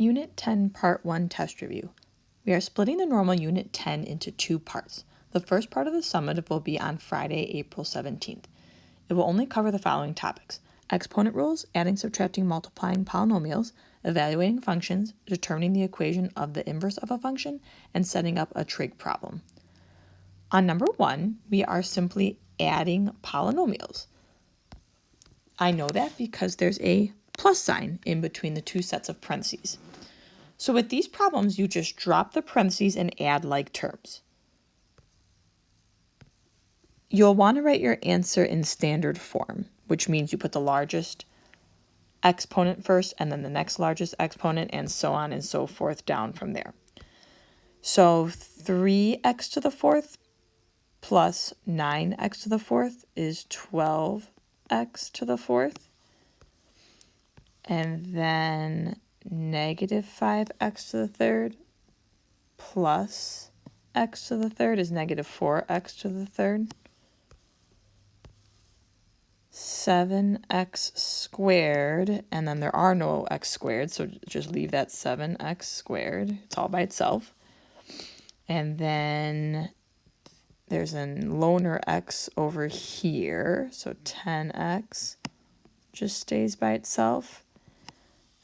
Unit 10, Part 1 Test Review. We are splitting the normal Unit 10 into two parts. The first part of the summative will be on Friday, April 17th. It will only cover the following topics: exponent rules, adding, subtracting, multiplying polynomials, evaluating functions, determining the equation of the inverse of a function, and setting up a trig problem. On number 1, we are simply adding polynomials. I know that because there's a plus sign in between the two sets of parentheses. So with these problems, you just drop the parentheses and add like terms. You'll want to write your answer in standard form, which means you put the largest exponent first and then the next largest exponent and so on and so forth down from there. So 3x to the fourth plus 9x to the fourth is 12x to the fourth. And then negative 5x to the third plus x to the third is negative 4x to the third. 7x squared, and then there are no x squared, so just leave that 7x squared. It's all by itself. And then there's a loner x over here, so 10x just stays by itself.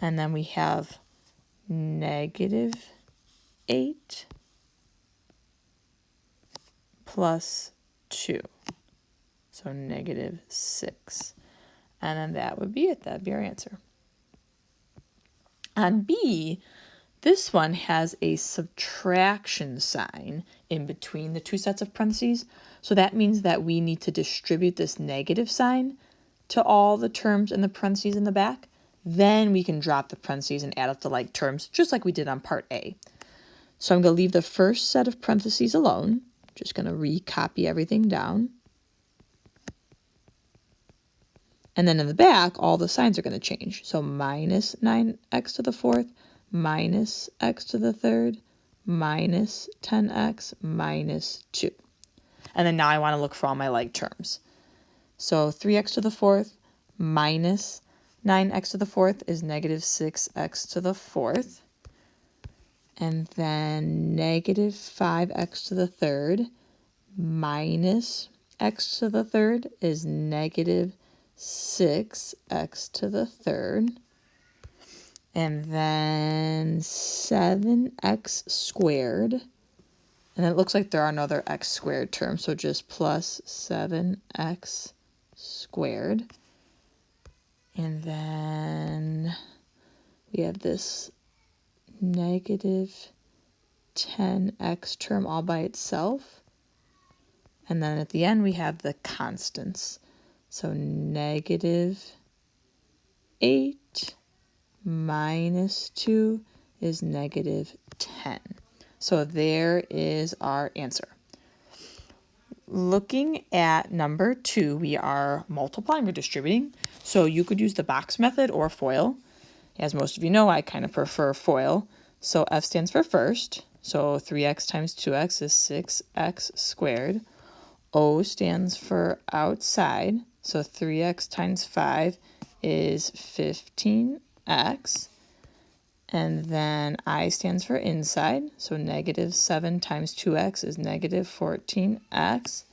And then we have negative 8 plus 2. So negative 6. And then that would be it. That'd be our answer. On B, this one has a subtraction sign in between the two sets of parentheses. So that means that we need to distribute this negative sign to all the terms in the parentheses in the back. Then we can drop the parentheses and add up the like terms, just like we did on part A. So I'm going to leave the first set of parentheses alone. Just going to recopy everything down. And then in the back, all the signs are going to change. So minus 9x to the fourth, minus x to the third, minus 10x, minus 2. And then now I want to look for all my like terms. So 3x to the fourth minus 9x to the fourth is negative 6x to the fourth. And then negative 5x to the third minus x to the third is negative 6x to the third. And then 7x squared. And it looks like there are another x squared term, so just plus 7x squared. And then we have this negative 10x term all by itself. And then at the end we have the constants. So negative 8 minus 2 is negative 10. So there is our answer. Looking at number 2, we are multiplying or distributing. So you could use the box method or FOIL. As most of you know, I kind of prefer FOIL. So F stands for first. So 3x times 2x is 6x squared. O stands for outside. So 3x times 5 is 15x. And then I stands for inside. So negative 7 times 2x is negative 14x.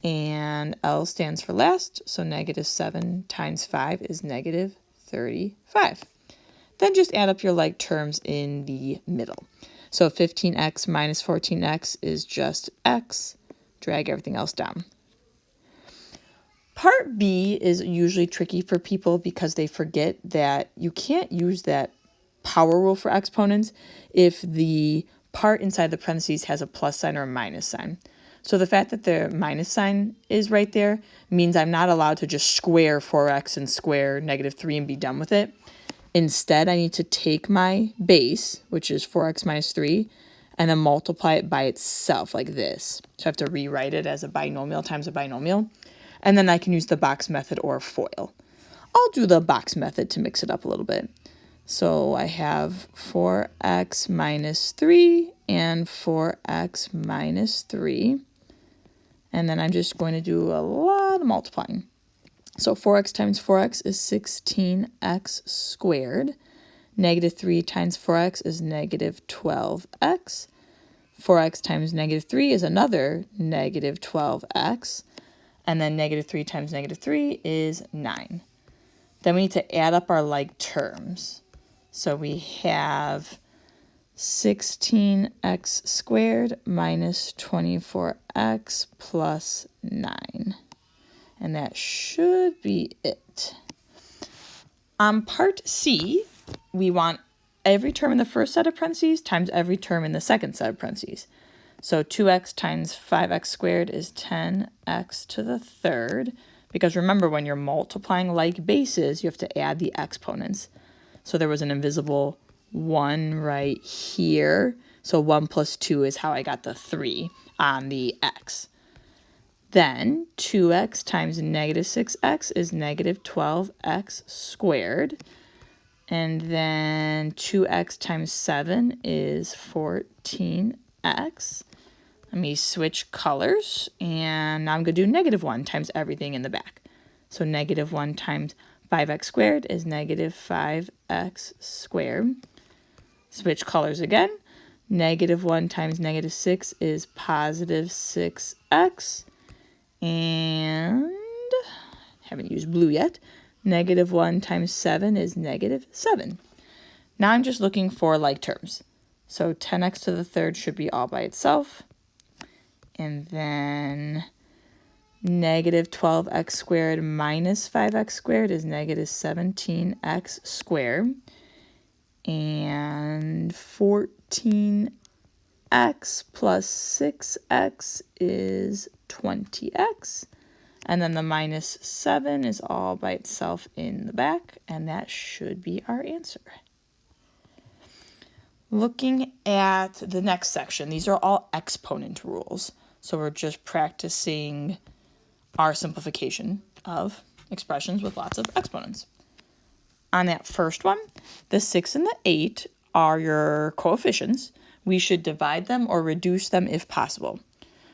And L stands for last. So negative 7 times 5 is negative 35. Then just add up your like terms in the middle. So 15x minus 14x is just x. Drag everything else down. Part B is usually tricky for people because they forget that you can't use that power rule for exponents if the part inside the parentheses has a plus sign or a minus sign. So the fact that the minus sign is right there means I'm not allowed to just square 4x and square negative 3 and be done with it. Instead, I need to take my base, which is 4x minus 3, and then multiply it by itself like this. So I have to rewrite it as a binomial times a binomial. And then I can use the box method or FOIL. I'll do the box method to mix it up a little bit. So I have 4x minus 3 and 4x minus 3. And then I'm just going to do a lot of multiplying. So 4x times 4x is 16x squared. Negative 3 times 4x is negative 12x. 4x times negative 3 is another negative 12x. And then negative 3 times negative 3 is 9. Then we need to add up our like terms. So we have 16x squared minus 24x plus 9. And that should be it. On part C, we want every term in the first set of parentheses times every term in the second set of parentheses. So 2x times 5x squared is 10x to the third. Because remember, when you're multiplying like bases, you have to add the exponents. So there was an invisible 1 right here. So 1 plus 2 is how I got the 3 on the x. Then 2x times negative 6x is negative 12x squared. And then 2x times 7 is 14x. Let me switch colors, and now I'm going to do negative 1 times everything in the back. So negative 1 times 5x squared is negative 5x squared. Switch colors again. Negative 1 times negative 6 is positive 6x. And haven't used blue yet. Negative 1 times 7 is negative 7. Now I'm just looking for like terms. So 10x to the third should be all by itself. And then negative 12x squared minus 5x squared is negative 17x squared. And 14x plus 6x is 20x. And then the minus 7 is all by itself in the back, and that should be our answer. Looking at the next section, these are all exponent rules. So we're just practicing our simplification of expressions with lots of exponents. On that first one, the 6 and the 8 are your coefficients. We should divide them or reduce them if possible.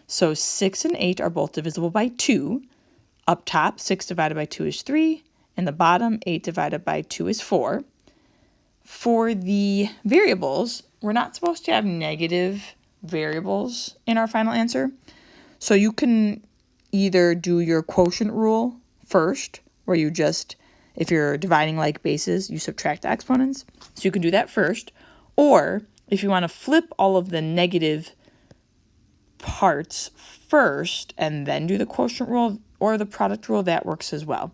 So 6 and 8 are both divisible by 2. Up top, 6 divided by 2 is 3. In the bottom, 8 divided by 2 is 4. For the variables, we're not supposed to have negative variables in our final answer. So you can either do your quotient rule first, where you just, if you're dividing like bases, you subtract the exponents. So you can do that first. Or if you want to flip all of the negative parts first and then do the quotient rule or the product rule, that works as well.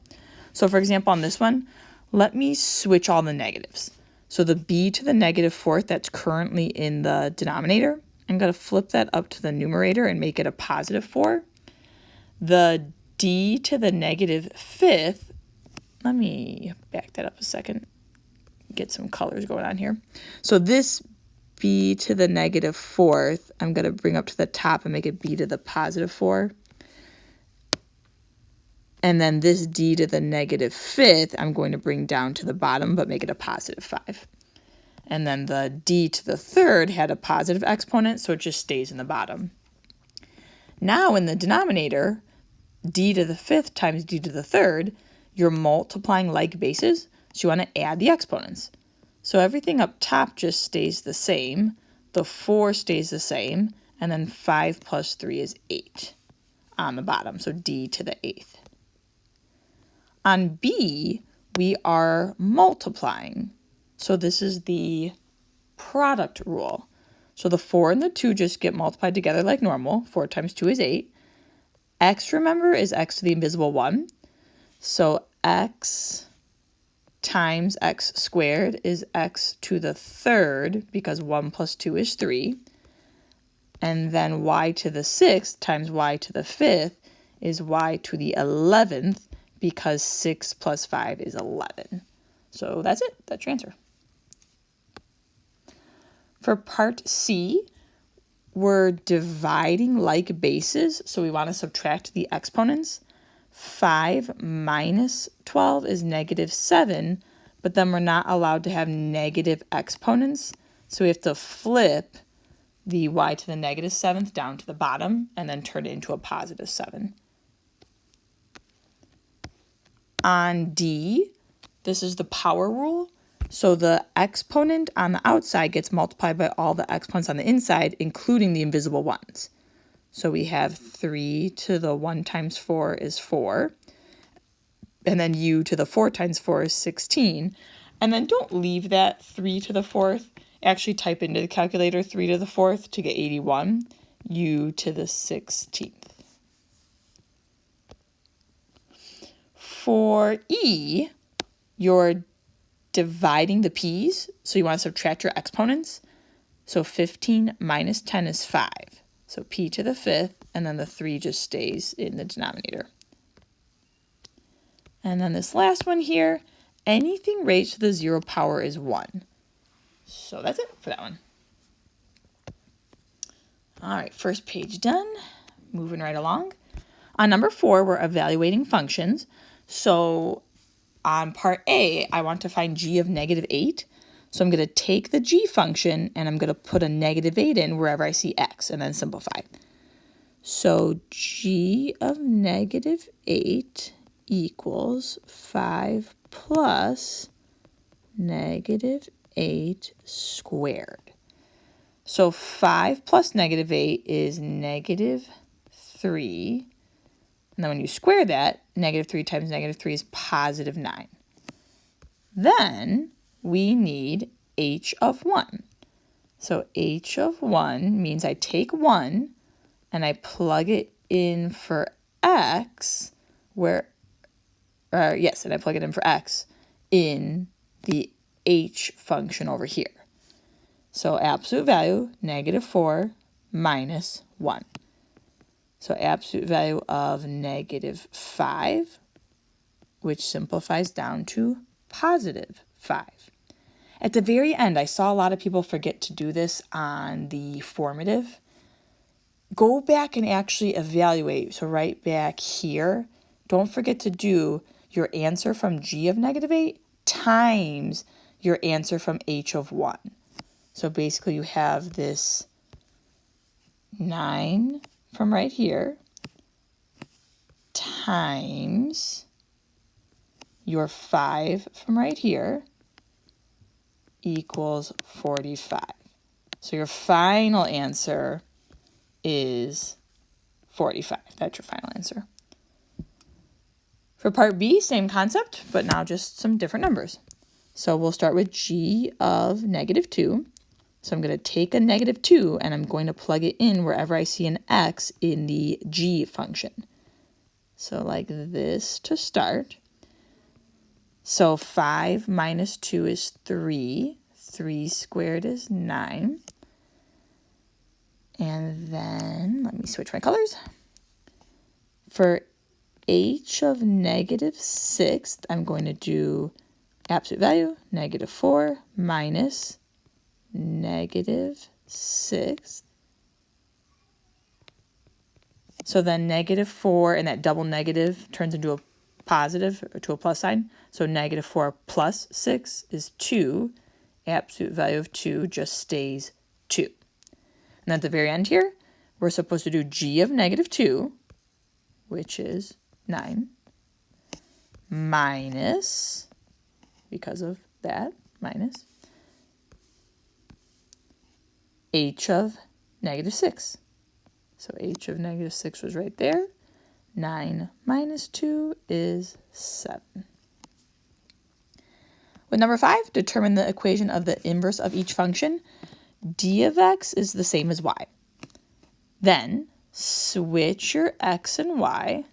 So for example, on this one, let me switch all the negatives. So the b to the negative fourth that's currently in the denominator, I'm going to flip that up to the numerator and make it a positive 4. The d to the negative fifth, let me back that up a second, get some colors going on here. So this b to the negative fourth, I'm going to bring up to the top and make it b to the positive 4. And then this d to the negative fifth, I'm going to bring down to the bottom, but make it a positive 5. And then the d to the third had a positive exponent, so it just stays in the bottom. Now in the denominator, d to the fifth times d to the third, you're multiplying like bases, so you want to add the exponents. So everything up top just stays the same, the 4 stays the same, and then 5 plus 3 is 8 on the bottom, so d to the 8th. On b, we are multiplying. So this is the product rule. So the 4 and the 2 just get multiplied together like normal. 4 times 2 is 8. X, remember, is x to the invisible 1. So x times x squared is x to the third, because 1 plus 2 is 3. And then y to the 6th times y to the 5th is y to the 11th, because 6 plus 5 is 11. So that's it. That's your answer. For part C, we're dividing like bases, so we want to subtract the exponents. 5 minus 12 is negative 7, but then we're not allowed to have negative exponents, so we have to flip the y to the negative 7th down to the bottom and then turn it into a positive 7. On D, this is the power rule. So the exponent on the outside gets multiplied by all the exponents on the inside, including the invisible ones. So we have 3 to the 1 times 4 is 4. And then u to the 4 times 4 is 16. And then don't leave that 3 to the 4th. Actually type into the calculator 3 to the 4th to get 81. U to the 16th. For E, you're dividing the p's, so you want to subtract your exponents. So 15 minus 10 is 5. So p to the 5th, and then the 3 just stays in the denominator. And then this last one here, anything raised to the 0 power is 1. So that's it for that one. All right, first page done. Moving right along. On number 4, we're evaluating functions. So on part A, I want to find g of negative 8. So I'm going to take the g function and I'm going to put a negative 8 in wherever I see x and then simplify. So g of negative 8 equals 5 plus negative 8 squared. So 5 plus negative 8 is negative 3. And then when you square that, negative 3 times negative 3 is positive 9. Then we need h of 1. So h of 1 means I take 1 and I plug it in for x, and I plug it in for x in the h function over here. So absolute value, negative 4 minus 1. So absolute value of negative 5, which simplifies down to positive 5. At the very end, I saw a lot of people forget to do this on the formative. Go back and actually evaluate. So right back here, don't forget to do your answer from g of negative 8 times your answer from h of 1. So basically you have this 9 from right here times your 5 from right here equals 45. So your final answer is 45. That's your final answer. For part B, same concept, but now just some different numbers. So we'll start with g of negative 2. So I'm going to take a negative 2 and I'm going to plug it in wherever I see an x in the g function. So like this to start. So 5 minus 2 is 3. 3 squared is 9. And then, let me switch my colors. For h of negative 6, I'm going to do absolute value, negative 4 minus negative 6. So then negative 4 and that double negative turns into a positive or to a plus sign. So negative 4 plus 6 is 2. Absolute value of 2 just stays 2. And at the very end here, we're supposed to do g of negative 2, which is 9, minus, because of that, minus h of negative 6. So h of negative 6 was right there. 9 minus 2 is 7. With number 5, determine the equation of the inverse of each function. D of x is the same as y. Then switch your x and y.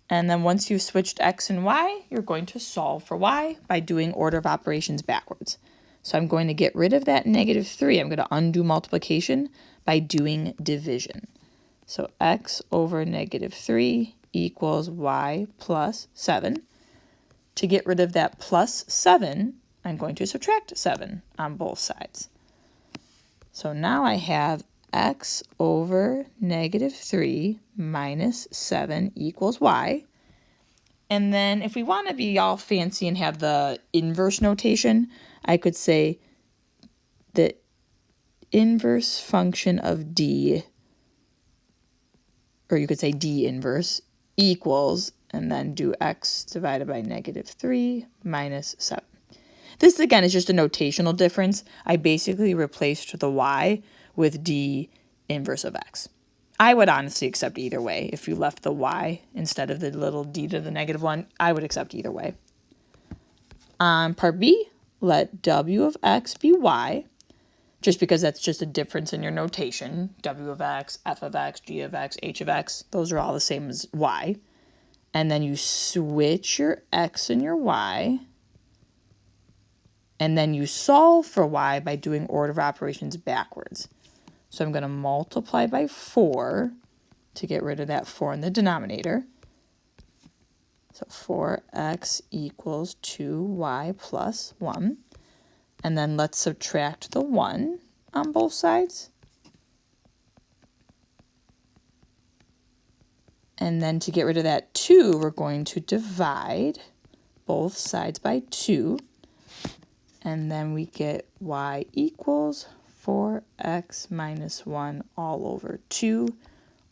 And then once you've switched x and y, you're going to solve for y by doing order of operations backwards. So I'm going to get rid of that negative 3. I'm going to undo multiplication by doing division. So x over negative 3 equals y plus 7. To get rid of that plus 7, I'm going to subtract 7 on both sides. So now I have x over negative 3 minus 7 equals y. And then if we want to be all fancy and have the inverse notation, I could say the inverse function of d, or you could say d inverse, equals and then do x divided by -3 minus 7. This, again, is just a notational difference. I basically replaced the y with d inverse of x. I would honestly accept either way. If you left the y instead of the little d to the -1, I would accept either way. On part B, let w of x be y, just because that's just a difference in your notation. W of x, f of x, g of x, h of x, those are all the same as y. And then you switch your x and your y, and then you solve for y by doing order of operations backwards. So I'm going to multiply by 4 to get rid of that 4 in the denominator. So 4x equals 2y plus 1. And then let's subtract the 1 on both sides. And then to get rid of that 2, we're going to divide both sides by 2. And then we get y equals 4x minus 1 all over 2.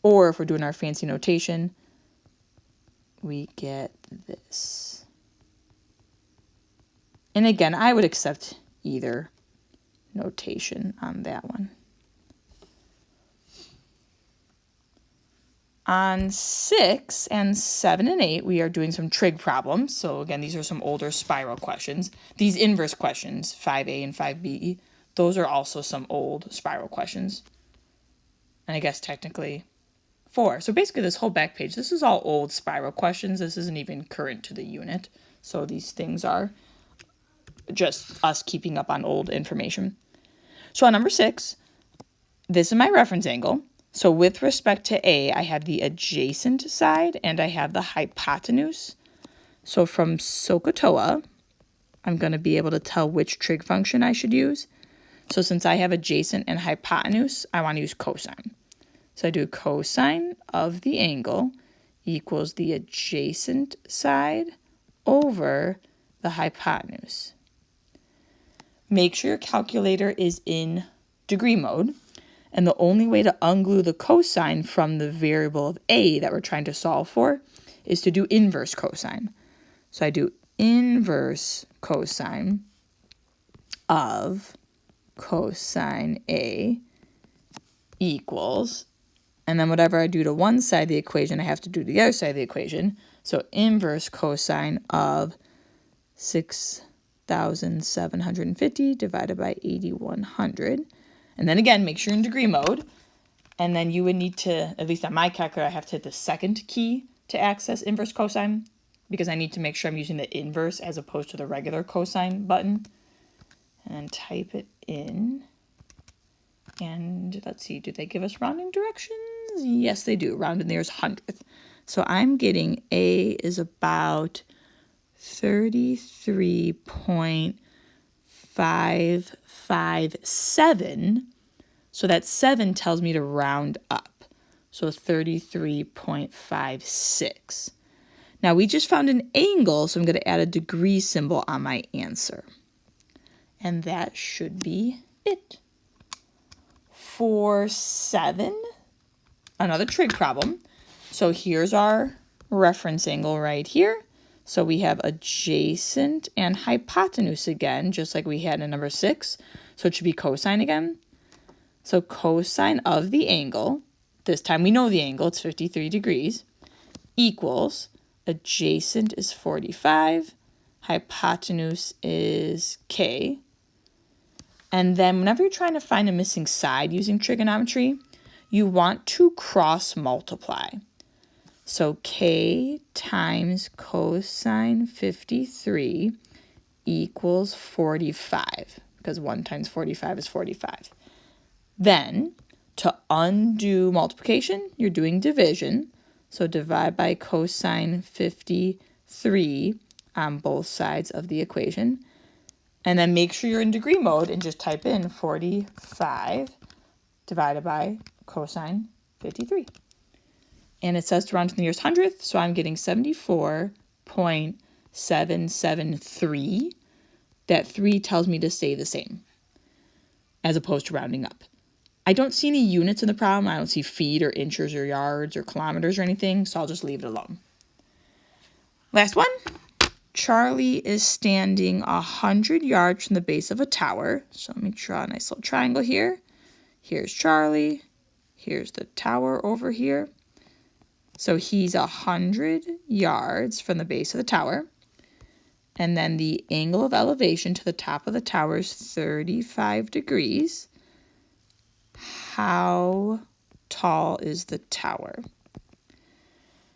Or if we're doing our fancy notation, we get this. And again, I would accept either notation on that one. On 6 and 7 and 8, we are doing some trig problems. So again, these are some older spiral questions. These inverse questions, 5a and 5b, those are also some old spiral questions. And I guess technically 4. So basically this whole back page, this is all old spiral questions. This isn't even current to the unit. So these things are just us keeping up on old information. So on number 6, this is my reference angle. So with respect to A, I have the adjacent side and I have the hypotenuse. So from SOHCAHTOA, I'm going to be able to tell which trig function I should use. So since I have adjacent and hypotenuse, I want to use cosine. So I do cosine of the angle equals the adjacent side over the hypotenuse. Make sure your calculator is in degree mode. And the only way to unglue the cosine from the variable of a that we're trying to solve for is to do inverse cosine. So I do inverse cosine of cosine a equals, and then whatever I do to one side of the equation, I have to do to the other side of the equation. So inverse cosine of 6,750 divided by 8,100. And then again, make sure you're in degree mode. And then you would need to, at least on my calculator, I have to hit the second key to access inverse cosine because I need to make sure I'm using the inverse as opposed to the regular cosine button. And then type it in. And let's see, do they give us rounding directions? Yes, they do. Round in the nearest hundredth. So I'm getting A is about 33.557. So that 7 tells me to round up. So 33.56. Now we just found an angle, so I'm going to add a degree symbol on my answer. And that should be it. For 7, another trig problem. So here's our reference angle right here. So we have adjacent and hypotenuse again, just like we had in number 6. So it should be cosine again. So cosine of the angle, this time we know the angle, it's 53 degrees, equals adjacent is 45, hypotenuse is k. And then whenever you're trying to find a missing side using trigonometry, you want to cross multiply. So k times cosine 53 equals 45, because 1 times 45 is 45. Then, to undo multiplication, you're doing division. So divide by cosine 53 on both sides of the equation. And then make sure you're in degree mode and just type in 45 divided by cosine 53. And it says to round to the nearest hundredth, so I'm getting 74.773. That 3 tells me to stay the same, as opposed to rounding up. I don't see any units in the problem. I don't see feet or inches or yards or kilometers or anything, so I'll just leave it alone. Last one. Charlie is standing 100 yards from the base of a tower. So let me draw a nice little triangle here. Here's Charlie. Here's the tower over here. So he's 100 yards from the base of the tower. And then the angle of elevation to the top of the tower is 35 degrees. How tall is the tower?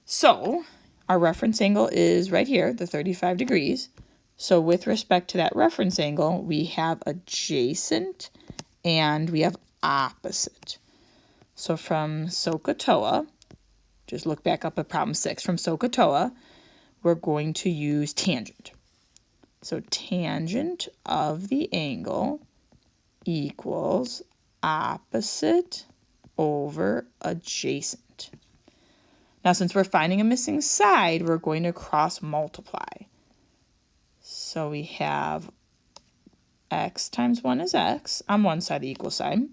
So our reference angle is right here, the 35 degrees. So with respect to that reference angle, we have adjacent and we have opposite. So from SOHCAHTOA, just look back up at problem 6. From SOHCAHTOA, we're going to use tangent. So tangent of the angle equals opposite over adjacent. Now, since we're finding a missing side, we're going to cross multiply. So we have x times 1 is x on one side of the equal sign.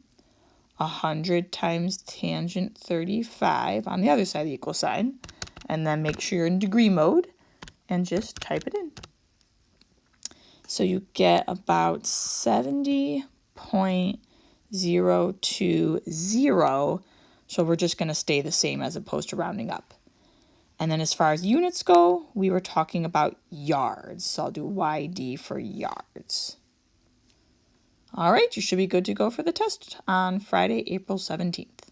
100 times tangent 35 on the other side of the equal sign. And then make sure you're in degree mode and just type it in. So you get about 70.020. So we're just going to stay the same as opposed to rounding up. And then as far as units go, we were talking about yards. So I'll do YD for yards. All right, you should be good to go for the test on Friday, April 17th.